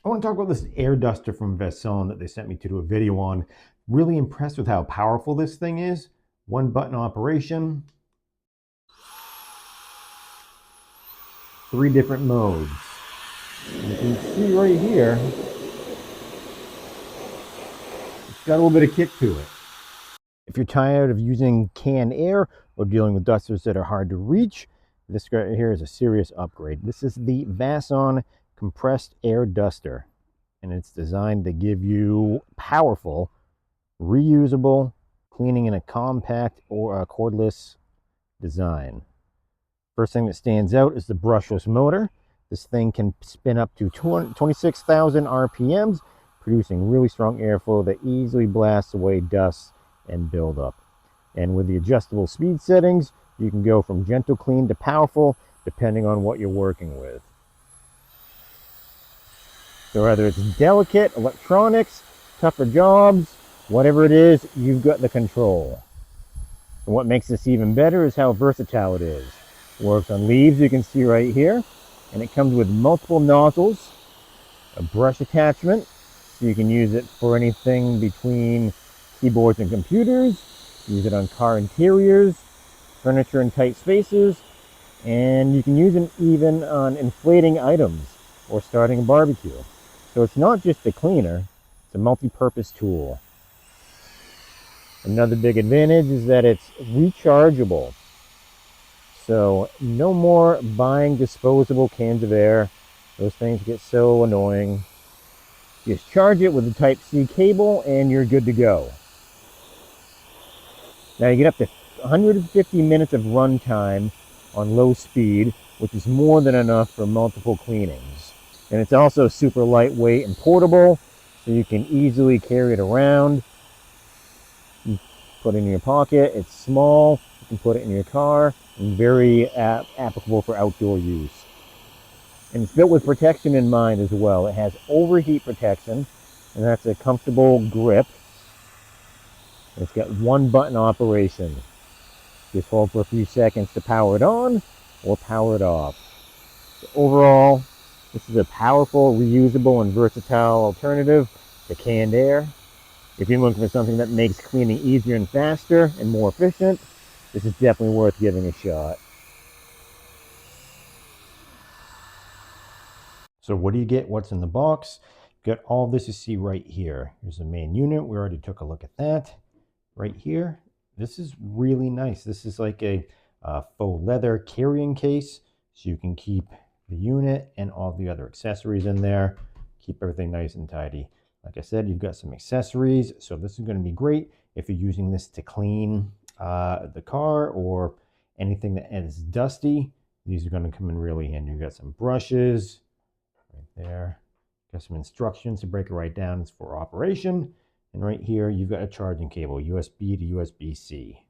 I want to talk about this air duster from VASSON that they sent me to do a video on. Really impressed with how powerful this thing is. One button operation, 3 different modes. And you can see right here, it's got a little bit of kick to it. If you're tired of using canned air or dealing with dusters that are hard to reach, this right here is a serious upgrade. This is the VASSON compressed air duster, and it's designed to give you powerful, reusable cleaning in a compact or a cordless design. First thing that stands out is the brushless motor. This thing can spin up to 26,000 RPMs, producing really strong airflow that easily blasts away dust and buildup. And with the adjustable speed settings, you can go from gentle clean to powerful depending on what you're working with. So whether it's delicate, electronics, tougher jobs, whatever it is, you've got the control. And what makes this even better is how versatile it is. It works on leaves, you can see right here, and it comes with multiple nozzles, a brush attachment, so you can use it for anything between keyboards and computers, use it on car interiors, furniture in tight spaces, and you can use it even on inflating items or starting a barbecue. So it's not just a cleaner, it's a multi-purpose tool. Another big advantage is that it's rechargeable. So no more buying disposable cans of air. Those things get so annoying. Just charge it with the Type-C cable and you're good to go. Now you get up to 150 minutes of run time on low speed, which is more than enough for multiple cleanings. And it's also super lightweight and portable, so you can easily carry it around. You put it in your pocket. It's small. You can put it in your car, and very applicable for outdoor use. And it's built with protection in mind as well. It has overheat protection, and that's a comfortable grip. It's got one button operation. Just hold for a few seconds to power it on or power it off. So overall, this is a powerful, reusable, and versatile alternative to canned air. If you're looking for something that makes cleaning easier and faster and more efficient, this is definitely worth giving a shot. So what do you get? What's in the box? You got all this you see right here. Here's the main unit. We already took a look at that. Right here, this is really nice. This is like a faux leather carrying case, so you can keep the unit and all the other accessories in there. Keep everything nice and tidy. Like I said, you've got some accessories, so this is going to be great if you're using this to clean the car or anything that is dusty. These are going to come in really handy. You've got some brushes right there. Got some instructions to break it right down. It's for operation. And right here, you've got a charging cable, USB to USB-C.